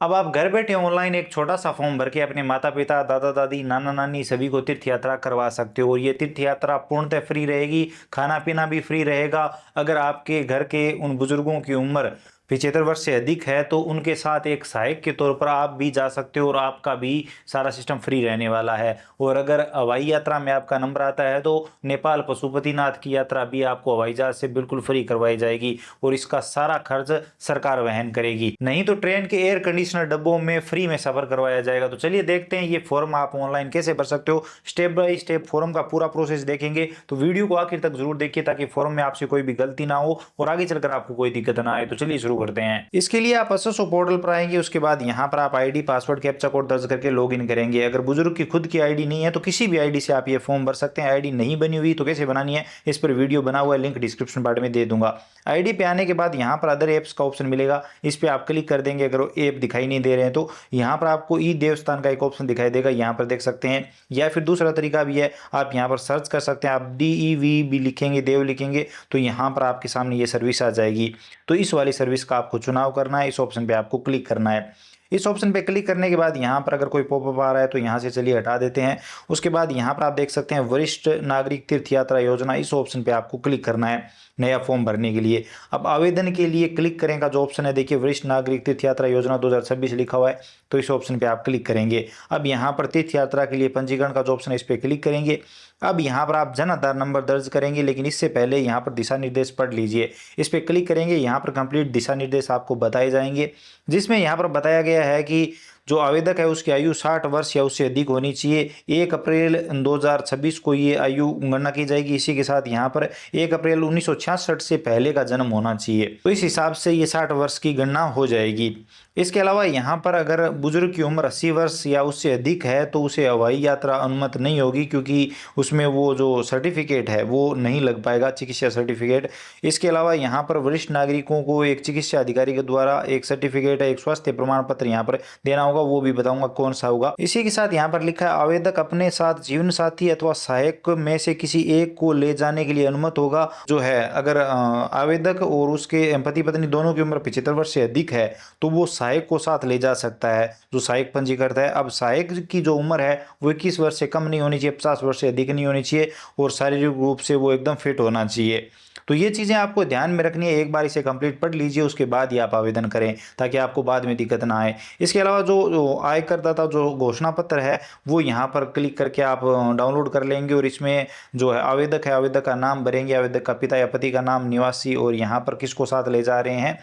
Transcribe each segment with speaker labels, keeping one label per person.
Speaker 1: अब आप घर बैठे ऑनलाइन एक छोटा सा फॉर्म भर के अपने माता पिता, दादा दादी, नाना नानी सभी को तीर्थ यात्रा करवा सकते हो। और ये तीर्थ यात्रा पूर्णतः फ्री रहेगी, खाना पीना भी फ्री रहेगा। अगर आपके घर के उन बुजुर्गों की उम्र 75 वर्ष से अधिक है तो उनके साथ एक सहायक के तौर पर आप भी जा सकते हो और आपका भी सारा सिस्टम फ्री रहने वाला है। और अगर हवाई यात्रा में आपका नंबर आता है तो नेपाल पशुपतिनाथ की यात्रा भी आपको हवाई जहाज से बिल्कुल फ्री करवाई जाएगी और इसका सारा खर्च सरकार वहन करेगी। नहीं तो ट्रेन के एयर कंडीशनर डब्बों में फ्री में सफर करवाया जाएगा। तो चलिए देखते हैं ये फॉर्म आप ऑनलाइन कैसे भर सकते हो। स्टेप बाय स्टेप फॉर्म का पूरा प्रोसेस देखेंगे, तो वीडियो को आखिर तक जरूर देखिए ताकि फॉर्म में आपसे कोई भी गलती ना हो और आगे चलकर आपको कोई दिक्कत ना आए। तो चलिए शुरू करते हैं। इसके लिए आप एसएसओ पोर्टल पर आएंगे, उसके बाद यहाँ पर आप आईडी, पासवर्ड, कैप्चा कोड दर्ज करके लॉगिन करेंगे। अगर बुजुर्ग की खुद की आईडी नहीं है तो किसी भी आईडी से आप ये फॉर्म भर सकते हैं। आईडी नहीं बनी हुई तो कैसे बनानी है इस पर वीडियो बना हुआ है, लिंक डिस्क्रिप्शन पार्ट में दे दूंगा। आईडी पे आने के बाद यहाँ पर अदर एप्स का ऑप्शन मिलेगा, इस पे आप क्लिक कर देंगे। अगर ऐप दिखाई नहीं दे रहे हैं तो यहाँ पर आपको ई देवस्थान का एक ऑप्शन दिखाई देगा, यहाँ पर देख सकते हैं। या फिर दूसरा तरीका भी है, आप यहाँ पर सर्च कर सकते हैं। आप DEV भी लिखेंगे, देव लिखेंगे तो यहाँ पर आपके सामने ये सर्विस आ जाएगी। तो इस वाली सर्विस का आपको चुनाव करना है, इस ऑप्शन पे आपको क्लिक करना है। इस ऑप्शन पे क्लिक करने के बाद यहाँ पर अगर कोई पॉपअप आ रहा है तो यहाँ से चलिए हटा देते हैं। उसके बाद यहाँ पर आप देख सकते हैं वरिष्ठ नागरिक तीर्थ यात्रा योजना, इस ऑप्शन पे आपको क्लिक करना है नया फॉर्म भरने के लिए। अब आवेदन के लिए क्लिक करें का जो ऑप्शन है, देखिए वरिष्ठ नागरिक तीर्थ यात्रा योजना 2026 लिखा हुआ है, तो इस ऑप्शन पे आप क्लिक करेंगे। अब यहाँ पर तीर्थ यात्रा के लिए पंजीकरण का जो ऑप्शन है इस पर क्लिक करेंगे। अब यहाँ पर आप जन आधार नंबर दर्ज करेंगे, लेकिन इससे पहले यहाँ पर दिशा निर्देश पढ़ लीजिए। इस पर क्लिक करेंगे, यहाँ पर कंप्लीट दिशा निर्देश आपको बताए जाएंगे, जिसमें यहाँ पर बताया गया है कि जो आवेदक है उसकी आयु 60 वर्ष या उससे अधिक होनी चाहिए। 1 अप्रैल 2026 को ये आयु गणना की जाएगी। इसी के साथ यहाँ पर 1 अप्रैल 1966 से पहले का जन्म होना चाहिए, तो इस हिसाब से ये 60 वर्ष की गणना हो जाएगी। इसके अलावा यहाँ पर अगर बुजुर्ग की उम्र 80 वर्ष या उससे अधिक है तो उसे हवाई यात्रा अनुमति नहीं होगी, क्योंकि उसमें वो जो सर्टिफिकेट है वो नहीं लग पाएगा, चिकित्सा सर्टिफिकेट। इसके अलावा यहाँ पर वरिष्ठ नागरिकों को एक चिकित्सा अधिकारी के द्वारा एक सर्टिफिकेट, एक स्वास्थ्य प्रमाण पत्र यहाँ पर देना होगा, वो भी बताऊंगा कौन सा होगा। इसी के साथ यहाँ पर लिखा है आवेदक अपने साथ जीवन साथी अथवा सहायक में से किसी एक को ले जाने के लिए अनुमत होगा। जो है अगर आवेदक और उसके पति पत्नी दोनों की उम्र 75 वर्ष से अधिक है तो वो सहायक को साथ ले जा सकता है, जो सहायक पंजीकृत है। अब सहायक की जो उम्र है वो 21 वर्ष से कम नहीं होनी चाहिए, 50 वर्ष से अधिक नहीं होनी चाहिए और शारीरिक रूप से वो एकदम फिट होना चाहिए। तो ये चीज़ें आपको ध्यान में रखनी है। एक बार इसे कंप्लीट पढ़ लीजिए, उसके बाद ही आप आवेदन करें ताकि आपको बाद में दिक्कत ना आए। इसके अलावा जो आयकरदाता जो घोषणा पत्र है वो यहाँ पर क्लिक करके आप डाउनलोड कर लेंगे और इसमें जो है आवेदक का नाम भरेंगे, आवेदक का पिता या पति का नाम, निवासी और यहाँ पर किसको साथ ले जा रहे हैं,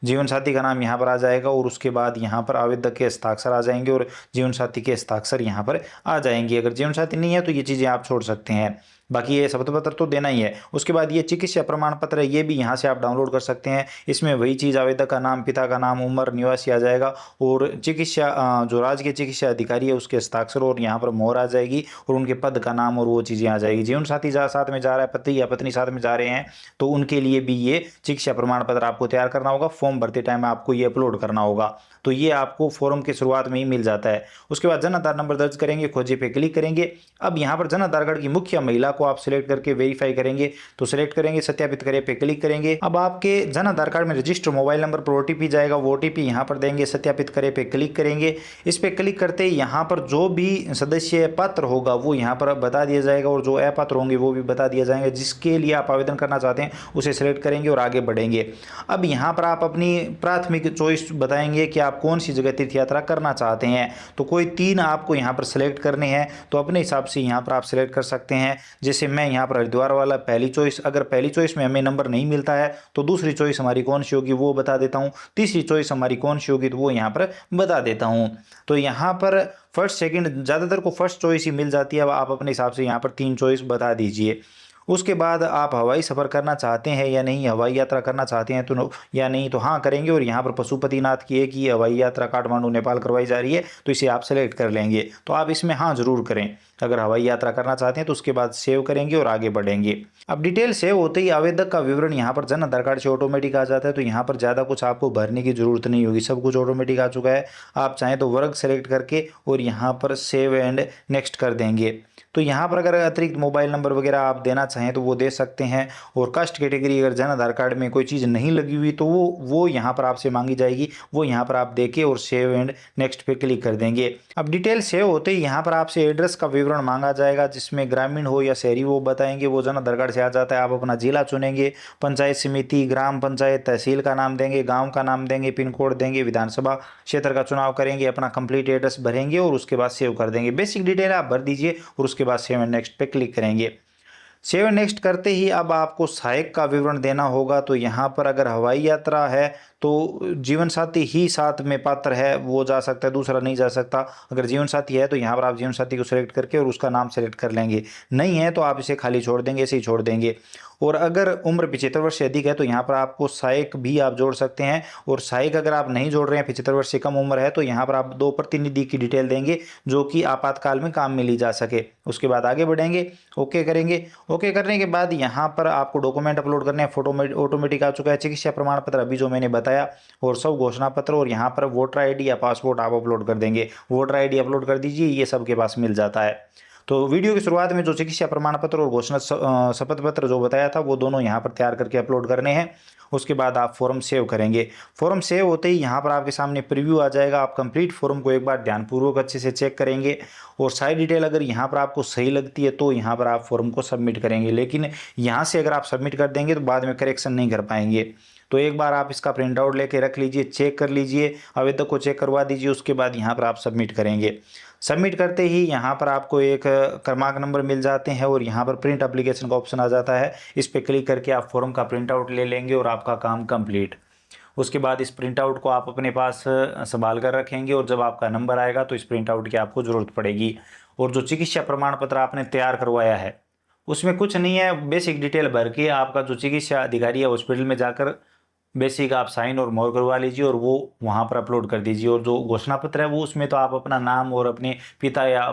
Speaker 1: जीवन साथी का नाम यहाँ पर आ जाएगा और उसके बाद यहाँ पर आवेदक के हस्ताक्षर आ जाएंगे और जीवन साथी के हस्ताक्षर यहाँ पर आ जाएंगे। अगर जीवन साथी नहीं है तो ये चीज़ें आप छोड़ सकते हैं, बाकी ये शपथ पत्र तो देना ही है। उसके बाद ये चिकित्सा प्रमाण पत्र है, ये भी यहाँ से आप डाउनलोड कर सकते हैं। इसमें वही चीज़ आवेदक का नाम, पिता का नाम, उम्र, निवासी आ जाएगा और चिकित्सा जो राज्य के चिकित्सा अधिकारी है उसके हस्ताक्षर और यहाँ पर मोहर आ जाएगी और उनके पद का नाम और वो चीज़ें आ जाएगी। जीवन साथी जहाँ साथ में जा रहा है, पति या पत्नी साथ में जा रहे हैं तो उनके लिए भी ये चिकित्सा प्रमाण पत्र आपको तैयार करना होगा। फॉर्म भरते टाइम आपको ये अपलोड करना होगा, तो ये आपको फॉर्म के शुरुआत में ही मिल जाता है। उसके बाद जन आधार नंबर दर्ज करेंगे, खोजे पे क्लिक करेंगे। अब यहाँ पर जन आधार कार्ड की मुख्य महिला को आप सिलेक्ट करके वेरीफाई करेंगे, तो सिलेक्ट करेंगे, सत्यापित करें पे क्लिक करेंगे। अब आपके जन आधार कार्ड में रजिस्टर मोबाइल नंबर पर OTP जाएगा, वो OTP यहाँ पर देंगे, सत्यापित करें पे क्लिक करेंगे। इस पे क्लिक करते ही यहाँ पर जो भी सदस्य पात्र होगा वो यहाँ पर बता दिया जाएगा और जो अपात्र होंगे वो भी बता दिया जाएगा। जिसके लिए आप आवेदन करना चाहते हैं उसे सिलेक्ट करेंगे और आगे बढ़ेंगे। अब यहाँ पर आप अपनी प्राथमिक चॉइस बताएंगे कि आप कौन सी जगह तीर्थ यात्रा करना चाहते हैं, तो कोई 3 आपको यहाँ पर सिलेक्ट करने हैं, तो अपने हिसाब से यहाँ पर आप सिलेक्ट कर सकते हैं। जैसे मैं यहाँ पर हरिद्वार वाला पहली चॉइस, अगर पहली चॉइस में हमें नंबर नहीं मिलता है तो दूसरी चॉइस हमारी कौन सी होगी वो बता देता हूँ, तीसरी चॉइस हमारी कौन सी होगी तो वो यहाँ पर बता देता हूँ। तो यहाँ पर फर्स्ट सेकंड ज़्यादातर को फर्स्ट चॉइस ही मिल जाती है। अब आप अपने हिसाब से यहाँ पर 3 चॉइस बता दीजिए। उसके बाद आप हवाई सफ़र करना चाहते हैं या नहीं, हवाई यात्रा करना चाहते हैं तो या नहीं तो हाँ करेंगे। और यहाँ पर पशुपतिनाथ की एक ही हवाई यात्रा काठमांडू नेपाल करवाई जा रही है तो इसे आप सेलेक्ट कर लेंगे, तो आप इसमें हाँ ज़रूर करें। अगर हवाई यात्रा करना चाहते हैं तो उसके बाद सेव करेंगे और आगे बढ़ेंगे। अब डिटेल सेव होते ही आवेदक का विवरण यहाँ पर जन आधार कार्ड से ऑटोमेटिक आ जाता है, तो यहाँ पर ज़्यादा कुछ आपको भरने की जरूरत नहीं होगी, सब कुछ ऑटोमेटिक आ चुका है। आप चाहें तो वर्ग सेलेक्ट करके और यहाँ पर सेव एंड नेक्स्ट कर देंगे। तो यहाँ पर अगर अतिरिक्त मोबाइल नंबर वगैरह आप देना चाहें तो वो दे सकते हैं। और कास्ट कैटेगरी अगर जन आधार कार्ड में कोई चीज़ नहीं लगी हुई तो वो यहाँ पर आपसे मांगी जाएगी, वो यहाँ पर आप देके और सेव एंड नेक्स्ट पे क्लिक कर देंगे। अब डिटेल सेव होते ही यहाँ पर आपसे एड्रेस का विवरण मांगा जाएगा, जिसमें ग्रामीण हो या शहरी वो बताएंगे, वो जन आधार कार्ड से आ जाता है। आप अपना जिला चुनेंगे, पंचायत समिति, ग्राम पंचायत, तहसील का नाम देंगे, गाँव का नाम देंगे, पिन कोड देंगे, विधानसभा क्षेत्र का चुनाव करेंगे, अपना कंप्लीट एड्रेस भरेंगे और उसके बाद सेव कर देंगे। बेसिक डिटेल आप भर दीजिए और उसके बाद सेव एंड नेक्स्ट पे क्लिक करेंगे। सेव एंड नेक्स्ट करते ही अब आपको सहायक का विवरण देना होगा। तो यहाँ पर अगर हवाई यात्रा है तो जीवन साथी ही साथ में पात्र है वो जा सकता है, दूसरा नहीं जा सकता। अगर जीवन साथी है तो यहाँ पर आप जीवन साथी को सिलेक्ट करके और उसका नाम सेलेक्ट कर लेंगे, नहीं है तो आप इसे खाली छोड़ देंगे, ऐसे ही छोड़ देंगे। और अगर उम्र 75 वर्ष से अधिक है तो यहाँ पर आपको सहायक भी आप जोड़ सकते हैं। और सहायक अगर आप नहीं जोड़ रहे हैं, 75 वर्ष से कम उम्र है, तो यहाँ पर आप 2 प्रतिनिधि की डिटेल देंगे जो कि आपातकाल में काम में ली जा सके। उसके बाद आगे बढ़ेंगे, ओके करेंगे। ओके करने के बाद यहाँ पर आपको डॉक्यूमेंट अपलोड करने हैं, फोटो ऑटोमेटिक आ चुका है, चिकित्सा प्रमाण पत्र अभी जो मैंने बताया, और सब घोषणा पत्र, और यहाँ पर वोटर आईडी या पासपोर्ट आप अपलोड कर देंगे। वोटर आईडी अपलोड कर दीजिए, ये सबके पास मिल जाता है। तो वीडियो की शुरुआत में जो चिकित्सा प्रमाण पत्र और घोषणा शपथ पत्र जो बताया था वो दोनों यहाँ पर तैयार करके अपलोड करने हैं। उसके बाद आप फॉर्म सेव करेंगे। फॉर्म सेव होते ही यहाँ पर आपके सामने प्रीव्यू आ जाएगा। आप कंप्लीट फॉर्म को एक बार ध्यानपूर्वक अच्छे से चेक करेंगे और सारी डिटेल अगर यहाँ पर आपको सही लगती है तो यहाँ पर आप फॉर्म को सबमिट करेंगे। लेकिन यहाँ से अगर आप सबमिट कर देंगे तो बाद में करेक्शन नहीं कर पाएंगे। तो एक बार आप इसका प्रिंट आउट लेके रख लीजिए, चेक कर लीजिए, आवेदक को चेक करवा दीजिए, उसके बाद यहाँ पर आप सबमिट करेंगे। सबमिट करते ही यहाँ पर आपको एक क्रमांक नंबर मिल जाते हैं और यहाँ पर प्रिंट एप्लीकेशन का ऑप्शन आ जाता है। इस पर क्लिक करके आप फॉर्म का प्रिंट आउट ले लेंगे और आपका काम कंप्लीट। उसके बाद इस प्रिंट आउट को आप अपने पास संभाल कर रखेंगे और जब आपका नंबर आएगा तो इस प्रिंट आउट की आपको ज़रूरत पड़ेगी। और जो चिकित्सा प्रमाण पत्र आपने तैयार करवाया है उसमें कुछ नहीं है, बेसिक डिटेल भर के आपका जो चिकित्सा अधिकारी है हॉस्पिटल में जाकर बेसिक आप साइन और मोहर करवा लीजिए और वो वहाँ पर अपलोड कर दीजिए। और जो घोषणा पत्र है वो उसमें तो आप अपना नाम और अपने पिता या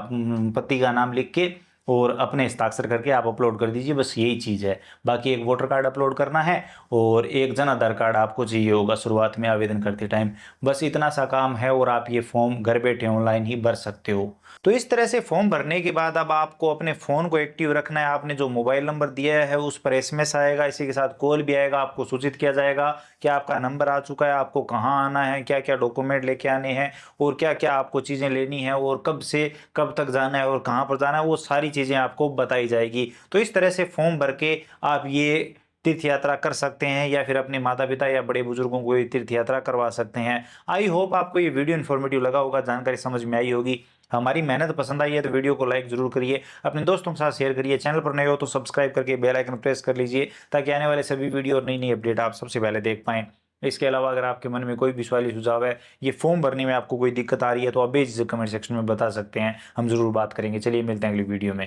Speaker 1: पति का नाम लिख के और अपने हस्ताक्षर करके आप अपलोड कर दीजिए, बस यही चीज़ है। बाकी एक वोटर कार्ड अपलोड करना है और एक जन आधार कार्ड आपको चाहिए होगा शुरुआत में आवेदन करते टाइम, बस इतना सा काम है और आप ये फॉर्म घर बैठे ऑनलाइन ही भर सकते हो। तो इस तरह से फॉर्म भरने के बाद अब आपको अपने फ़ोन को एक्टिव रखना है। आपने जो मोबाइल नंबर दिया है उस पर एसएमएस आएगा, इसी के साथ कॉल भी आएगा, आपको सूचित किया जाएगा कि आपका नंबर आ चुका है, आपको कहाँ आना है, क्या क्या डॉक्यूमेंट लेके आने हैं और क्या क्या आपको चीज़ें लेनी है और कब से कब तक जाना है और कहाँ पर जाना है, वो सारी चीज़ें आपको बताई जाएगी। तो इस तरह से फॉर्म भर के आप ये तीर्थ यात्रा कर सकते हैं या फिर अपने माता पिता या बड़े बुजुर्गों को ये तीर्थ यात्रा करवा सकते हैं। आई होप आपको ये वीडियो इन्फॉर्मेटिव लगा होगा, जानकारी समझ में आई होगी। हमारी मेहनत पसंद आई है तो वीडियो को लाइक जरूर करिए, अपने दोस्तों के साथ शेयर करिए। चैनल पर नए हो तो सब्सक्राइब करके बेल आइकन प्रेस कर लीजिए ताकि आने वाले सभी वीडियो और नई नई अपडेट आप सबसे पहले देख पाएं। इसके अलावा अगर आपके मन में कोई भी सवाल सुझाव है, ये फॉर्म भरने में आपको कोई दिक्कत आ रही है तो आप बेझिझक कमेंट सेक्शन में बता सकते हैं, हम जरूर बात करेंगे। चलिए मिलते हैं अगली वीडियो में।